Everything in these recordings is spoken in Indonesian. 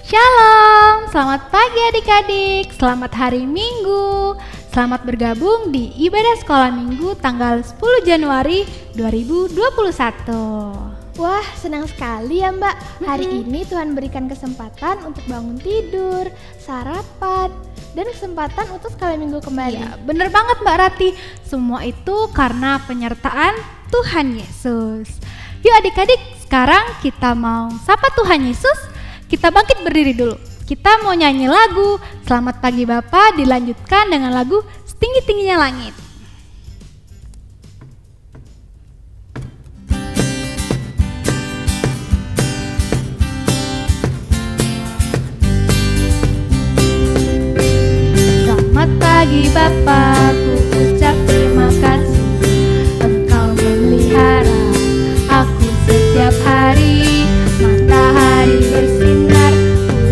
Shalom, selamat pagi adik-adik, selamat hari Minggu. Selamat bergabung di ibadah sekolah Minggu tanggal 10 Januari 2021. Wah, senang sekali ya Mbak. Hari ini Tuhan berikan kesempatan untuk bangun tidur, sarapan, dan kesempatan untuk sekolah Minggu kembali. Ya, bener banget Mbak Rati. Semua itu karena penyertaan Tuhan Yesus. Yuk adik-adik, sekarang kita mau sapa Tuhan Yesus. Kita bangkit berdiri dulu. Kita mau nyanyi lagu Selamat Pagi Bapa, dilanjutkan dengan lagu Setinggi-tingginya Langit. Selamat pagi Bapa, ku ucap terima kasih. Engkau memelihara aku setiap hari. Matahari bersinar,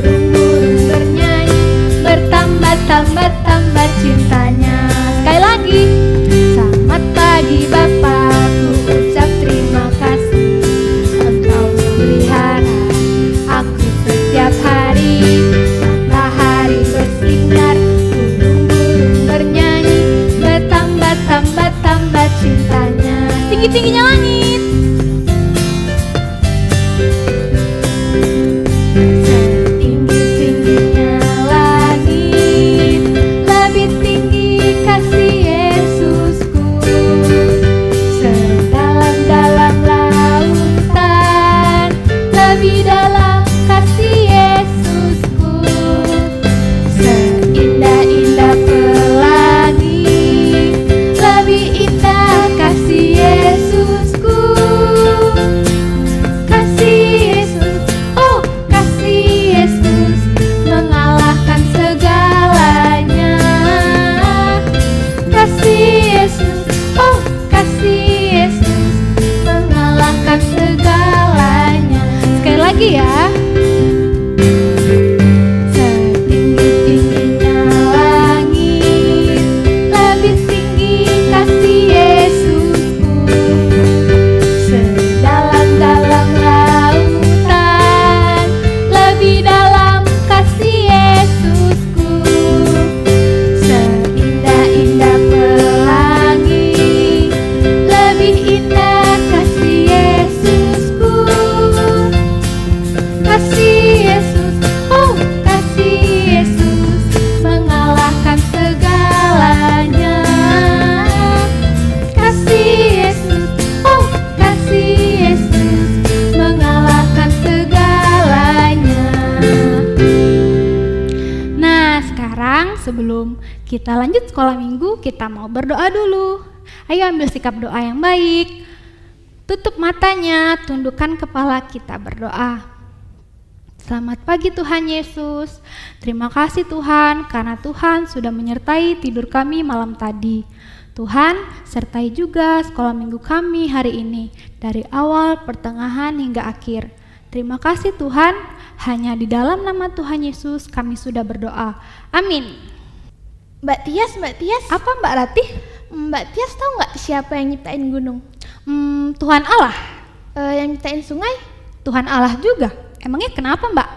burung-burung bernyanyi, bertambah-tambah cintanya. Sekali lagi, selamat pagi Bapa, ku ucap terima kasih. Engkau memelihara aku setiap hari. Matahari bersinar, burung-burung bernyanyi, bertambah-tambah cintanya. Tinggi-tingginya langit. Ya. Setinggi-tingginya langit, lebih tinggi kasih Yesusku. Sedalam-dalam lautan, lebih dalam kasih Yesusku. Seindah-indah pelangi, lebih indah kasih Yesusku. Kasih Yesus, oh kasih Yesus, mengalahkan segalanya. Kasih Yesus, oh kasih Yesus, mengalahkan segalanya. Nah sekarang sebelum kita lanjut sekolah minggu, kita mau berdoa dulu. Ayo ambil sikap doa yang baik. Tutup matanya, tundukkan kepala, kita berdoa. Selamat pagi Tuhan Yesus. Terima kasih Tuhan karena Tuhan sudah menyertai tidur kami malam tadi. Tuhan, sertai juga sekolah minggu kami hari ini dari awal, pertengahan hingga akhir. Terima kasih Tuhan, hanya di dalam nama Tuhan Yesus kami sudah berdoa. Amin. Mbak Tias. Apa Mbak Ratih? Mbak Tias tahu nggak siapa yang nyiptain gunung? Tuhan Allah. Yang nyiptain sungai? Tuhan Allah juga. Emangnya kenapa Mbak?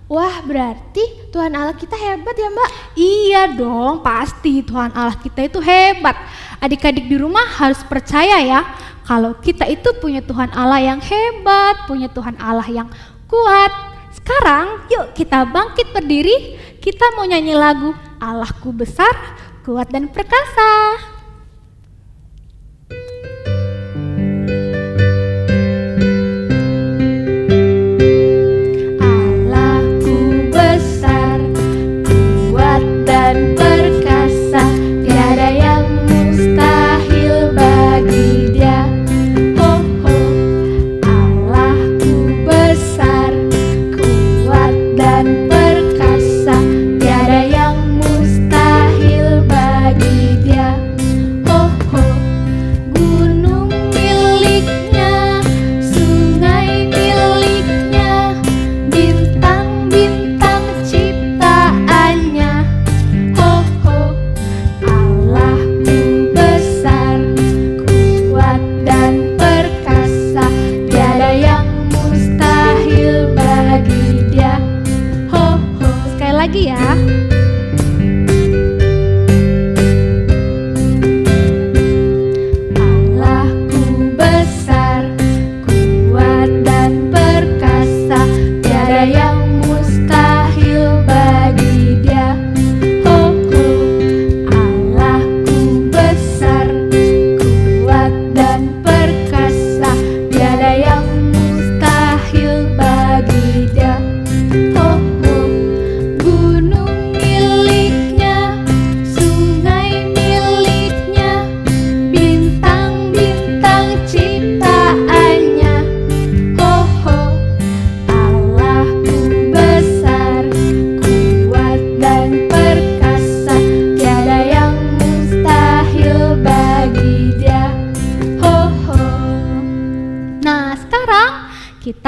Wah, berarti Tuhan Allah kita hebat ya Mbak? Iya dong, pasti Tuhan Allah kita itu hebat. Adik-adik di rumah harus percaya ya, kalau kita itu punya Tuhan Allah yang hebat, punya Tuhan Allah yang kuat. Sekarang yuk kita bangkit berdiri, kita mau nyanyi lagu Allahku besar, kuat dan perkasa. Dan perkasa, tiada yang mustahil bagi Dia. Oh, oh, Allahku besar, kuat dan perkasa, tiada yang mustahil bagi Dia.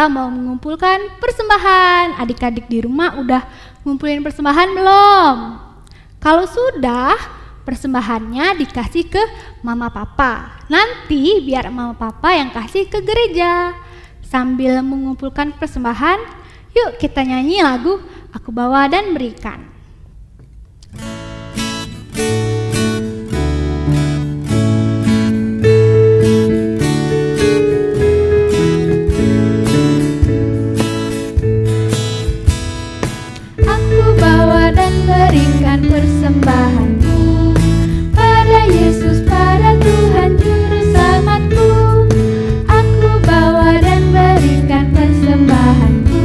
kita mau mengumpulkan persembahan. Adik-adik di rumah udah ngumpulin persembahan belum? Kalau sudah, persembahannya dikasih ke mama papa. Nanti biar mama papa yang kasih ke gereja. Sambil mengumpulkan persembahan, yuk kita nyanyi lagu Aku Bawa dan Berikan. Berikan persembahanku pada Yesus, pada Tuhan Juru Selamatku. Aku bawa dan berikan persembahanku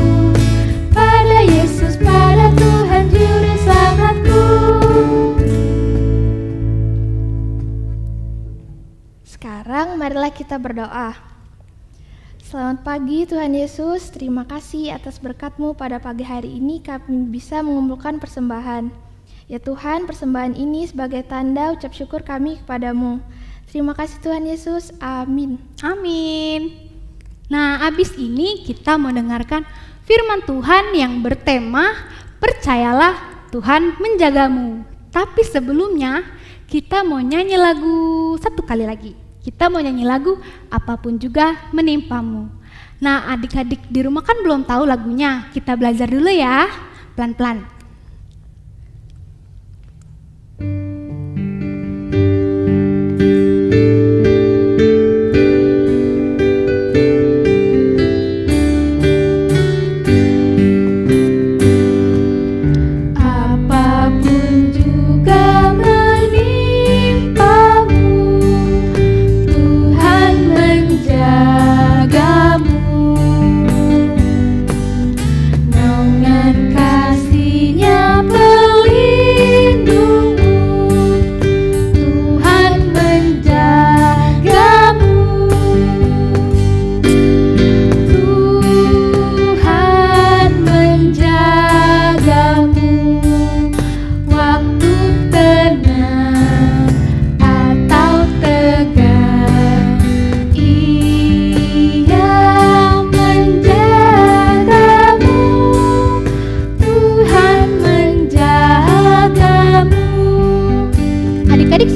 pada Yesus, pada Tuhan Juru Selamatku. Sekarang marilah kita berdoa. Selamat pagi Tuhan Yesus, terima kasih atas berkat-Mu pada pagi hari ini kami bisa mengumpulkan persembahan. Ya Tuhan, persembahan ini sebagai tanda ucap syukur kami kepadamu. Terima kasih Tuhan Yesus, amin. Amin. Nah, abis ini kita mendengarkan firman Tuhan yang bertema Percayalah Tuhan menjagamu. Tapi sebelumnya kita mau nyanyi lagu satu kali lagi. Kita mau nyanyi lagu Apapun Juga Menimpamu. Nah, adik-adik di rumah kan belum tahu lagunya. Kita belajar dulu ya, pelan-pelan.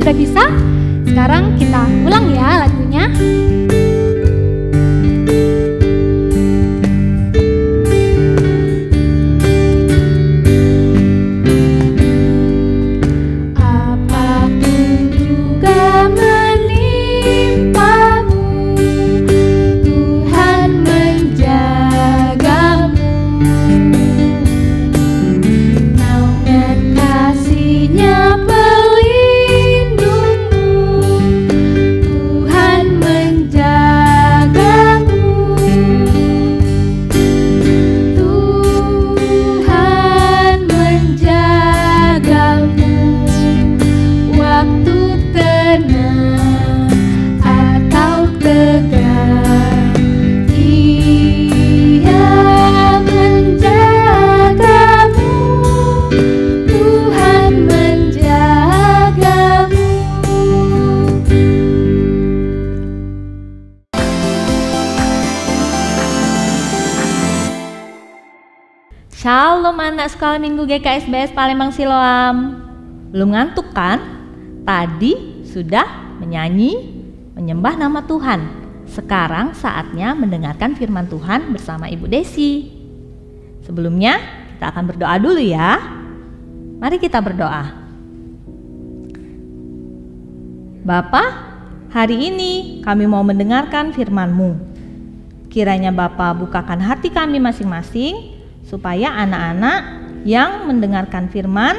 Sudah bisa? Sekarang kita ulang ya lagunya. Shalom anak sekolah minggu GKSBS Palembang Siloam. Belum ngantuk kan? Tadi sudah menyanyi, menyembah nama Tuhan. Sekarang saatnya mendengarkan firman Tuhan bersama Ibu Desi. Sebelumnya kita akan berdoa dulu ya. Mari kita berdoa. Bapa, hari ini kami mau mendengarkan firman-Mu. Kiranya Bapa bukakan hati kami masing-masing, supaya anak-anak yang mendengarkan firman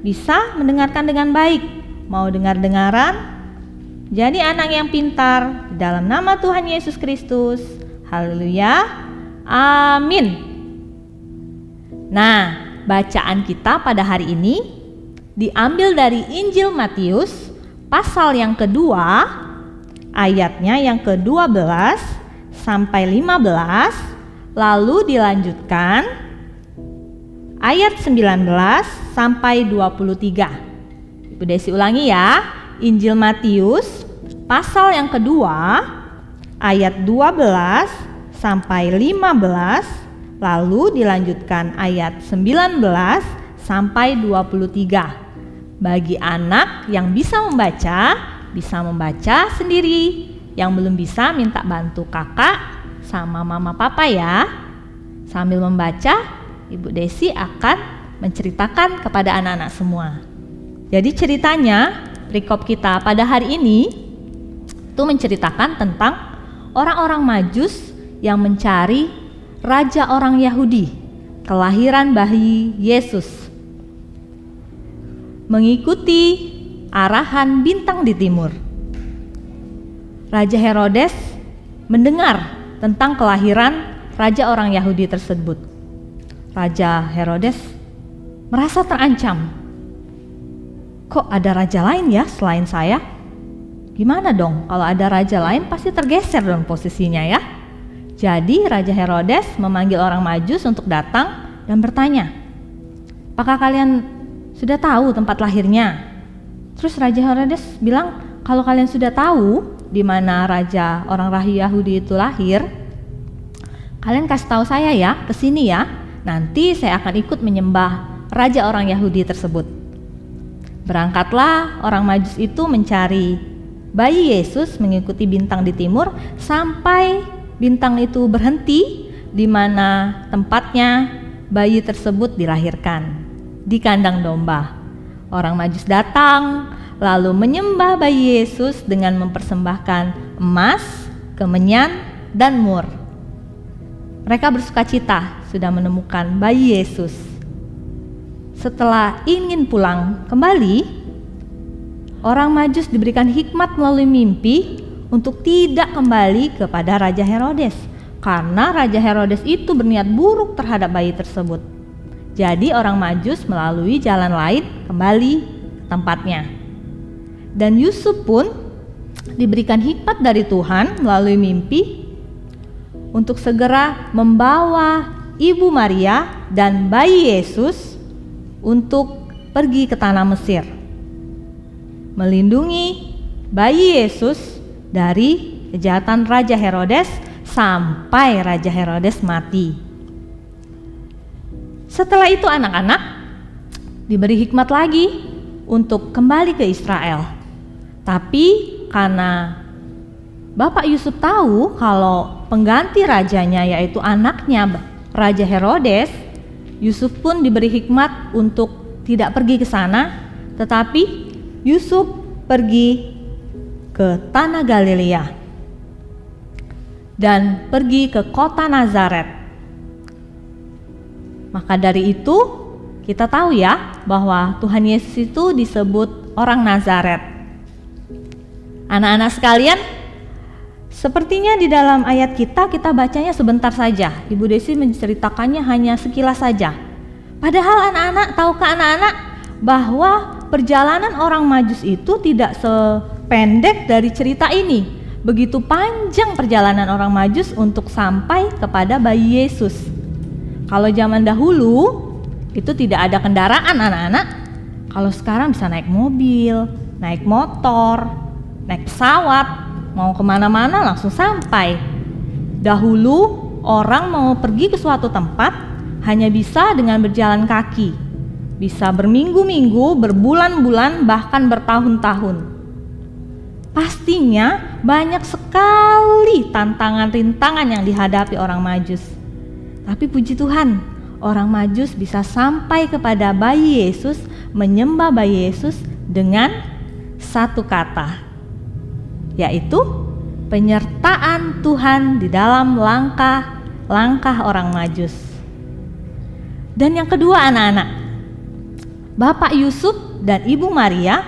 bisa mendengarkan dengan baik, mau dengar-dengaran, jadi anak yang pintar di dalam nama Tuhan Yesus Kristus. Haleluya, amin. Nah, bacaan kita pada hari ini diambil dari Injil Matius pasal yang kedua, ayatnya yang ke-12 sampai 15, lalu dilanjutkan ayat 19 sampai 23. Ibu Desi ulangi ya. Injil Matius pasal yang kedua ayat 12 sampai 15, lalu dilanjutkan ayat 19 sampai 23. Bagi anak yang bisa membaca sendiri. Yang belum bisa minta bantu kakak sama mama papa ya. Sambil membaca, Ibu Desi akan menceritakan kepada anak-anak semua. Jadi ceritanya, perikop kita pada hari ini itu menceritakan tentang orang-orang Majus yang mencari raja orang Yahudi, kelahiran bayi Yesus, mengikuti arahan bintang di timur. Raja Herodes mendengar tentang kelahiran raja orang Yahudi tersebut. Raja Herodes merasa terancam. Kok ada raja lain ya selain saya? Gimana dong kalau ada raja lain, pasti tergeser dong posisinya ya. Jadi Raja Herodes memanggil orang Majus untuk datang dan bertanya, apakah kalian sudah tahu tempat lahirnya? Terus Raja Herodes bilang, kalau kalian sudah tahu di mana raja orang Yahudi itu lahir, kalian kasih tahu saya ya, ke sini ya. Nanti saya akan ikut menyembah raja orang Yahudi tersebut. Berangkatlah orang Majus itu mencari bayi Yesus mengikuti bintang di timur sampai bintang itu berhenti di mana tempatnya bayi tersebut dilahirkan, di kandang domba. Orang Majus datang lalu menyembah bayi Yesus dengan mempersembahkan emas, kemenyan, dan mur. Mereka bersukacita sudah menemukan bayi Yesus. Setelah ingin pulang kembali, orang Majus diberikan hikmat melalui mimpi untuk tidak kembali kepada Raja Herodes, karena Raja Herodes itu berniat buruk terhadap bayi tersebut. Jadi orang Majus melalui jalan lain kembali ke tempatnya. Dan Yusuf pun diberikan hikmat dari Tuhan melalui mimpi untuk segera membawa Ibu Maria dan bayi Yesus untuk pergi ke tanah Mesir, melindungi bayi Yesus dari kejahatan Raja Herodes sampai Raja Herodes mati. Setelah itu anak-anak diberi hikmat lagi untuk kembali ke Israel. Tapi karena Bapak Yusuf tahu kalau pengganti rajanya yaitu anaknya Raja Herodes, Yusuf pun diberi hikmat untuk tidak pergi ke sana, tetapi Yusuf pergi ke tanah Galilea dan pergi ke kota Nazaret. Maka dari itu kita tahu ya bahwa Tuhan Yesus itu disebut orang Nazaret. Anak-anak sekalian, sepertinya di dalam ayat kita bacanya sebentar saja. Ibu Desi menceritakannya hanya sekilas saja. Padahal anak-anak, tahukah anak-anak bahwa perjalanan orang Majus itu tidak sependek dari cerita ini. Begitu panjang perjalanan orang Majus untuk sampai kepada bayi Yesus. Kalau zaman dahulu itu tidak ada kendaraan anak-anak. Kalau sekarang bisa naik mobil, naik motor, naik pesawat, mau kemana-mana langsung sampai. Dahulu orang mau pergi ke suatu tempat hanya bisa dengan berjalan kaki, bisa berminggu-minggu, berbulan-bulan, bahkan bertahun-tahun. Pastinya banyak sekali tantangan-rintangan yang dihadapi orang Majus. Tapi puji Tuhan, orang Majus bisa sampai kepada bayi Yesus, menyembah bayi Yesus dengan satu kata, yaitu penyertaan Tuhan di dalam langkah-langkah orang Majus. Dan yang kedua anak-anak, Bapak Yusuf dan Ibu Maria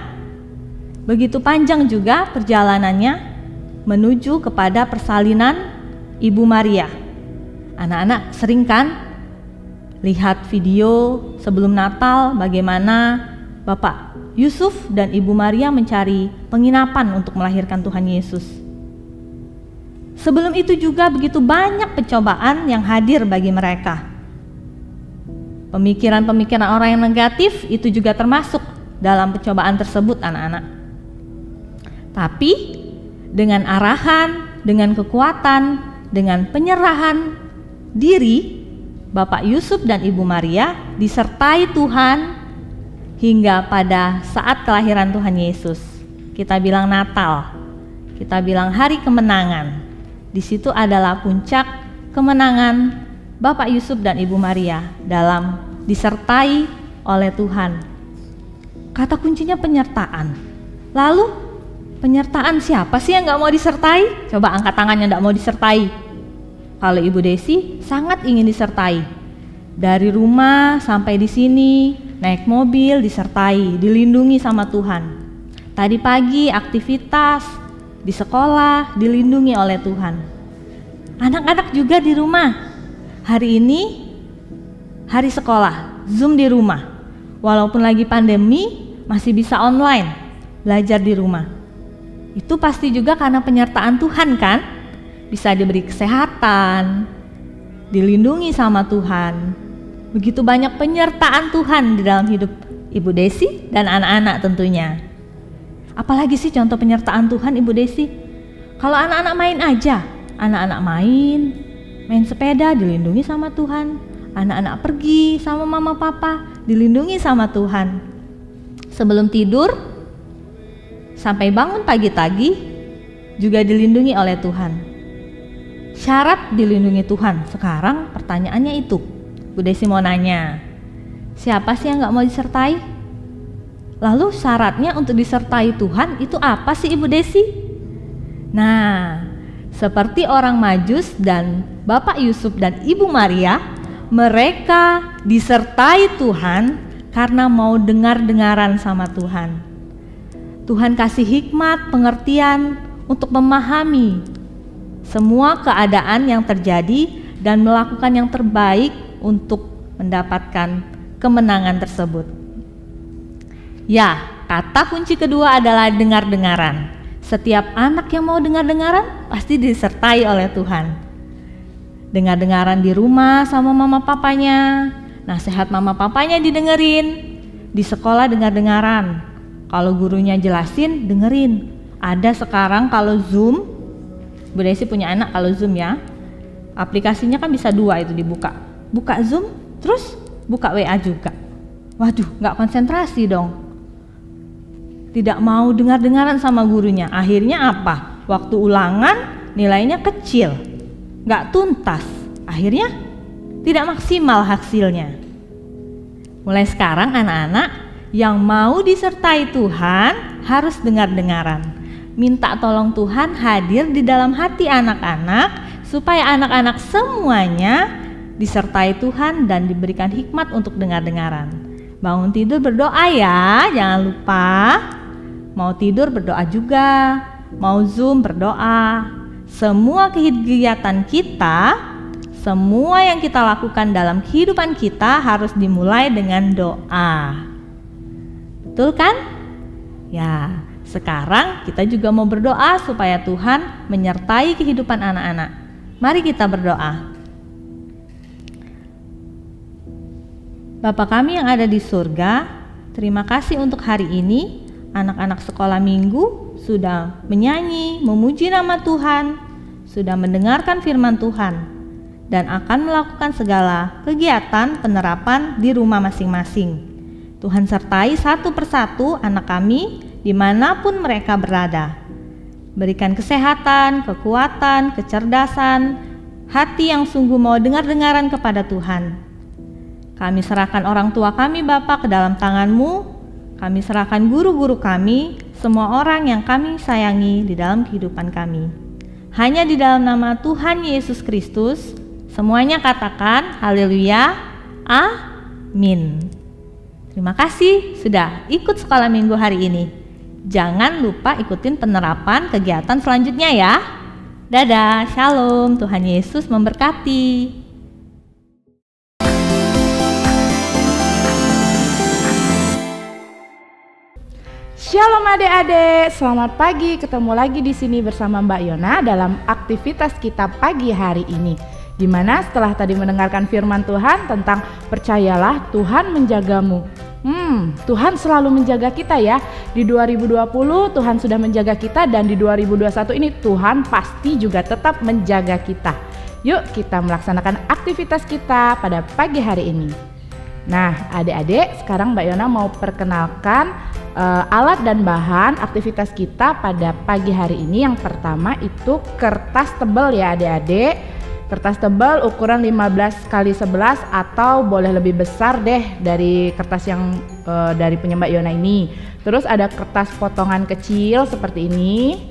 begitu panjang juga perjalanannya menuju kepada persalinan Ibu Maria. Anak-anak sering kan lihat video sebelum Natal bagaimana Bapak Yusuf dan Ibu Maria mencari penginapan untuk melahirkan Tuhan Yesus. Sebelum itu juga begitu banyak pencobaan yang hadir bagi mereka. Pemikiran-pemikiran orang yang negatif itu juga termasuk dalam pencobaan tersebut anak-anak. Tapi dengan arahan, dengan kekuatan, dengan penyerahan diri, Bapak Yusuf dan Ibu Maria disertai Tuhan hingga pada saat kelahiran Tuhan Yesus. Kita bilang Natal, kita bilang hari kemenangan. Di situ adalah puncak kemenangan Bapak Yusuf dan Ibu Maria dalam disertai oleh Tuhan. Kata kuncinya penyertaan. Lalu penyertaan siapa sih yang gak mau disertai? Coba angkat tangan yang gak mau disertai. Kalau Ibu Desi sangat ingin disertai. Dari rumah sampai di sini, naik mobil disertai, dilindungi sama Tuhan. Tadi pagi aktivitas di sekolah dilindungi oleh Tuhan. Anak-anak juga di rumah. Hari ini hari sekolah, Zoom di rumah. Walaupun lagi pandemi, masih bisa online, belajar di rumah. Itu pasti juga karena penyertaan Tuhan kan? Bisa diberi kesehatan, dilindungi sama Tuhan. Begitu banyak penyertaan Tuhan di dalam hidup Ibu Desi dan anak-anak tentunya. Apalagi sih contoh penyertaan Tuhan, Ibu Desi? Kalau anak-anak main aja, anak-anak main sepeda dilindungi sama Tuhan. Anak-anak pergi sama mama papa dilindungi sama Tuhan. Sebelum tidur sampai bangun pagi-pagi juga dilindungi oleh Tuhan. Syarat dilindungi Tuhan. Sekarang pertanyaannya itu, Bu Desi mau nanya, siapa sih yang gak mau disertai? Lalu syaratnya untuk disertai Tuhan itu apa sih Ibu Desi? Nah, seperti orang Majus dan Bapak Yusuf dan Ibu Maria, mereka disertai Tuhan karena mau dengar-dengaran sama Tuhan. Tuhan kasih hikmat, pengertian untuk memahami semua keadaan yang terjadi dan melakukan yang terbaik untuk mendapatkan kemenangan tersebut. Ya, kata kunci kedua adalah dengar-dengaran. Setiap anak yang mau dengar-dengaran pasti disertai oleh Tuhan. Dengar-dengaran di rumah sama mama papanya, nasihat mama papanya didengerin. Di sekolah dengar-dengaran, kalau gurunya jelasin dengerin. Ada sekarang kalau Zoom, Bu Desi punya anak kalau Zoom ya, aplikasinya kan bisa 2 itu dibuka. Buka Zoom, terus buka WA juga. Waduh, gak konsentrasi dong. Tidak mau dengar-dengaran sama gurunya. Akhirnya apa? Waktu ulangan nilainya kecil, gak tuntas. Akhirnya tidak maksimal hasilnya. Mulai sekarang anak-anak yang mau disertai Tuhan harus dengar-dengaran. Minta tolong Tuhan hadir di dalam hati anak-anak supaya anak-anak semuanya disertai Tuhan dan diberikan hikmat untuk dengar-dengaran. Bangun tidur berdoa ya, jangan lupa. Mau tidur berdoa juga, mau Zoom berdoa. Semua kegiatan kita, semua yang kita lakukan dalam kehidupan kita harus dimulai dengan doa. Betul kan? Ya, sekarang kita juga mau berdoa supaya Tuhan menyertai kehidupan anak-anak. Mari kita berdoa. Bapa kami yang ada di surga, terima kasih untuk hari ini. Anak-anak sekolah minggu sudah menyanyi, memuji nama Tuhan, sudah mendengarkan firman Tuhan, dan akan melakukan segala kegiatan penerapan di rumah masing-masing. Tuhan sertai satu persatu anak kami dimanapun mereka berada. Berikan kesehatan, kekuatan, kecerdasan, hati yang sungguh mau dengar-dengaran kepada Tuhan. Kami serahkan orang tua kami Bapa ke dalam tangan-Mu. Kami serahkan guru-guru kami, semua orang yang kami sayangi di dalam kehidupan kami. Hanya di dalam nama Tuhan Yesus Kristus, semuanya katakan haleluya, amin. Terima kasih sudah ikut sekolah minggu hari ini. Jangan lupa ikutin penerapan kegiatan selanjutnya ya. Dadah, shalom, Tuhan Yesus memberkati. Shalom adik-adik, selamat pagi. Ketemu lagi di sini bersama Mbak Yona dalam aktivitas kita pagi hari ini. Dimana setelah tadi mendengarkan firman Tuhan tentang percayalah Tuhan menjagamu. Tuhan selalu menjaga kita ya. Di 2020 Tuhan sudah menjaga kita, dan di 2021 ini Tuhan pasti juga tetap menjaga kita. Yuk kita melaksanakan aktivitas kita pada pagi hari ini. Nah adik-adik, sekarang Mbak Yona mau perkenalkan alat dan bahan aktivitas kita pada pagi hari ini. Yang pertama itu kertas tebal ya adik-adik. Kertas tebal ukuran 15 x 11 atau boleh lebih besar deh dari kertas yang dari punya Mbak Yona ini. Terus ada kertas potongan kecil seperti ini.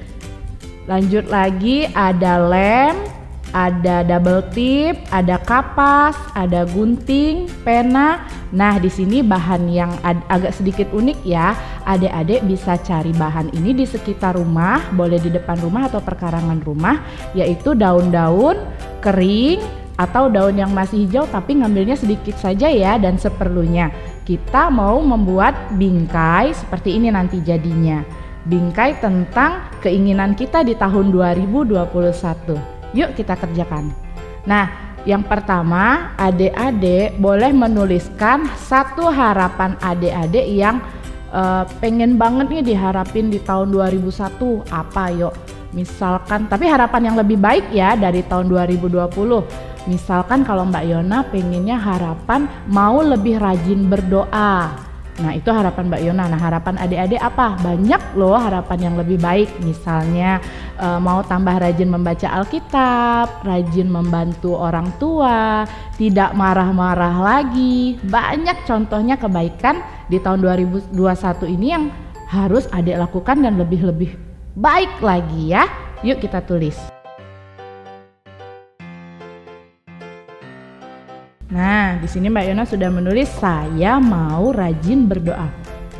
Lanjut lagi ada lem, ada double tip, ada kapas, ada gunting, pena. Nah, di sini bahan yang agak sedikit unik ya. Adik-adik bisa cari bahan ini di sekitar rumah, boleh di depan rumah atau perkarangan rumah, yaitu daun-daun kering atau daun yang masih hijau, tapi ngambilnya sedikit saja ya dan seperlunya. Kita mau membuat bingkai seperti ini nanti jadinya. Bingkai tentang keinginan kita di tahun 2021. Yuk kita kerjakan. Nah, yang pertama adik-adik boleh menuliskan satu harapan adik-adik yang pengen banget nih diharapin di tahun 2001. Apa yuk? Misalkan, tapi harapan yang lebih baik ya dari tahun 2020. Misalkan kalau Mbak Yona pengennya harapan mau lebih rajin berdoa. Nah itu harapan Mbak Yona. Nah harapan adik-adik apa? Banyak loh harapan yang lebih baik. Misalnya mau tambah rajin membaca Alkitab, rajin membantu orang tua, tidak marah-marah lagi. Banyak contohnya kebaikan di tahun 2021 ini yang harus adik lakukan dan lebih-lebih baik lagi ya. Yuk kita tulis. Nah, di sini Mbak Yona sudah menulis saya mau rajin berdoa.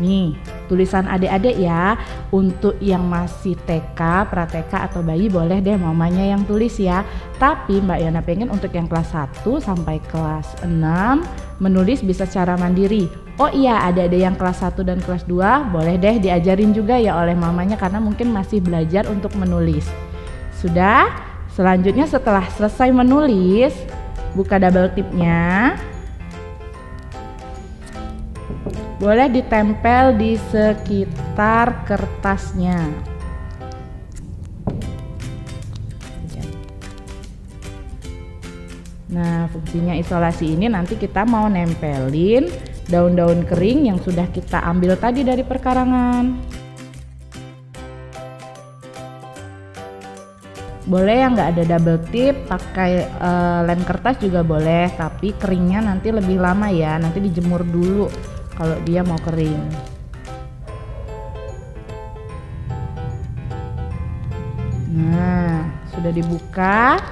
Nih, tulisan adik-adik ya. Untuk yang masih TK, pra-TK atau bayi boleh deh mamanya yang tulis ya. Tapi Mbak Yona pengen untuk yang kelas 1 sampai kelas 6 menulis bisa secara mandiri. Oh iya, ada yang kelas 1 dan kelas 2 boleh deh diajarin juga ya oleh mamanya karena mungkin masih belajar untuk menulis. Sudah? Selanjutnya setelah selesai menulis, buka double tipnya. Boleh ditempel di sekitar kertasnya. Nah, fungsinya isolasi ini nanti kita mau nempelin daun-daun kering yang sudah kita ambil tadi dari perkarangan. Boleh yang nggak ada double tip, pakai lem kertas juga boleh, tapi keringnya nanti lebih lama ya, nanti dijemur dulu kalau dia mau kering. Nah, sudah dibuka.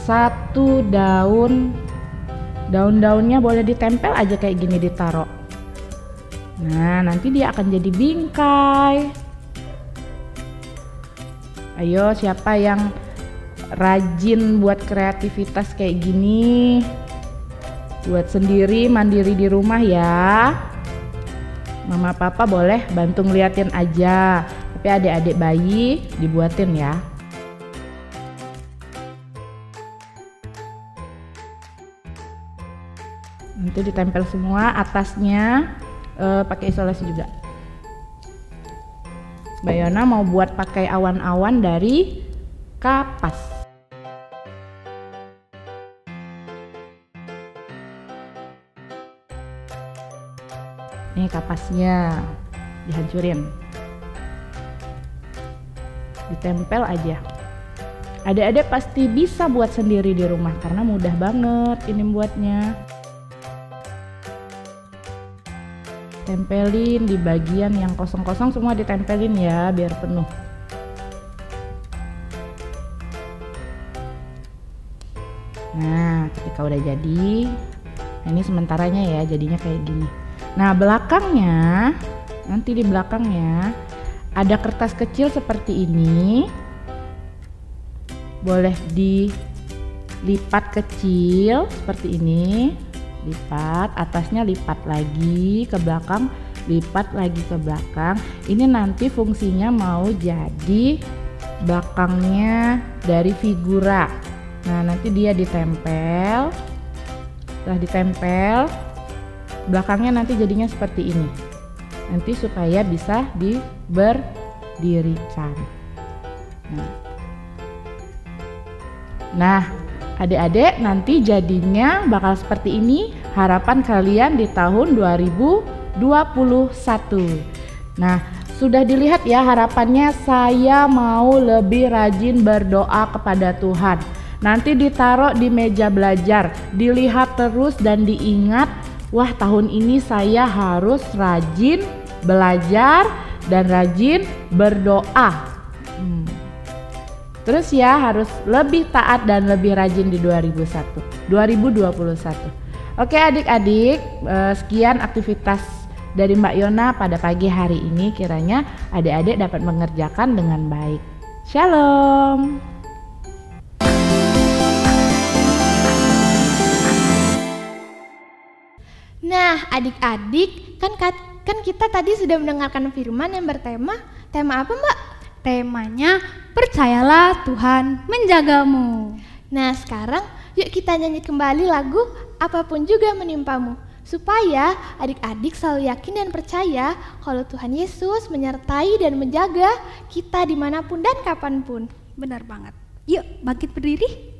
Satu daun-daunnya boleh ditempel aja kayak gini, ditaruh. Nah, nanti dia akan jadi bingkai. Ayo, siapa yang rajin buat kreativitas kayak gini? Buat sendiri, mandiri di rumah ya. Mama papa boleh bantu ngeliatin aja, tapi adik-adik bayi dibuatin ya. Nanti ditempel semua atasnya, pakai isolasi juga. Mbak Yona mau buat pakai awan-awan dari kapas. Nih kapasnya dihancurin, ditempel aja. Adik-adik pasti bisa buat sendiri di rumah karena mudah banget ini buatnya. Tempelin di bagian yang kosong-kosong, semua ditempelin ya biar penuh. Nah, ketika udah jadi, nah ini sementaranya ya, jadinya kayak gini. Nah, belakangnya, nanti di belakangnya ada kertas kecil seperti ini. Boleh dilipat kecil seperti ini. Lipat, atasnya lipat lagi ke belakang, lipat lagi ke belakang. Ini nanti fungsinya mau jadi belakangnya dari figura. Nah, nanti dia ditempel Setelah ditempel, belakangnya nanti jadinya seperti ini. Nanti supaya bisa diberdirikan. Nah, adik-adik nanti jadinya bakal seperti ini harapan kalian di tahun 2021. Nah, sudah dilihat ya harapannya, saya mau lebih rajin berdoa kepada Tuhan. Nanti ditaruh di meja belajar, dilihat terus dan diingat, wah tahun ini saya harus rajin belajar dan rajin berdoa. Terus ya harus lebih taat dan lebih rajin di 2021. Oke adik-adik, sekian aktivitas dari Mbak Yona pada pagi hari ini, kiranya adik-adik dapat mengerjakan dengan baik. Shalom. Nah, adik-adik, kan kita tadi sudah mendengarkan firman yang bertema, tema apa, Mbak? Temanya, percayalah Tuhan menjagamu. Nah, sekarang yuk kita nyanyi kembali lagu Apapun Juga Menimpamu, supaya adik-adik selalu yakin dan percaya kalau Tuhan Yesus menyertai dan menjaga kita dimanapun dan kapanpun. Benar banget. Yuk, bangkit berdiri.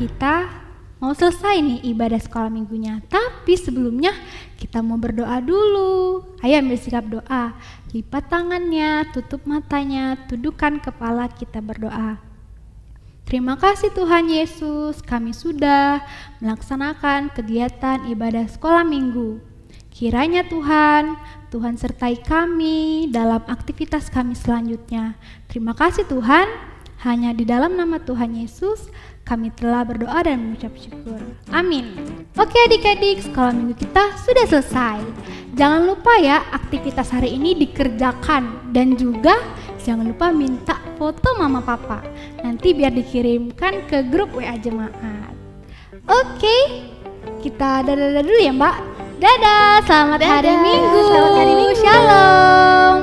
Kita mau selesai nih ibadah sekolah minggunya, tapi sebelumnya kita mau berdoa dulu. Ayo ambil sikap doa, lipat tangannya, tutup matanya, tundukkan kepala, kita berdoa. Terima kasih Tuhan Yesus, kami sudah melaksanakan kegiatan ibadah sekolah minggu. Kiranya Tuhan sertai kami dalam aktivitas kami selanjutnya. Terima kasih Tuhan, hanya di dalam nama Tuhan Yesus kami telah berdoa dan mengucap syukur. Amin. Oke adik-adik, sekolah minggu kita sudah selesai. Jangan lupa ya aktivitas hari ini dikerjakan, dan juga jangan lupa minta foto mama papa. Nanti biar dikirimkan ke grup WA jemaat. Oke, kita dadah dulu ya Mbak. Dadah, selamat hari Minggu. Selamat hari Minggu. Shalom.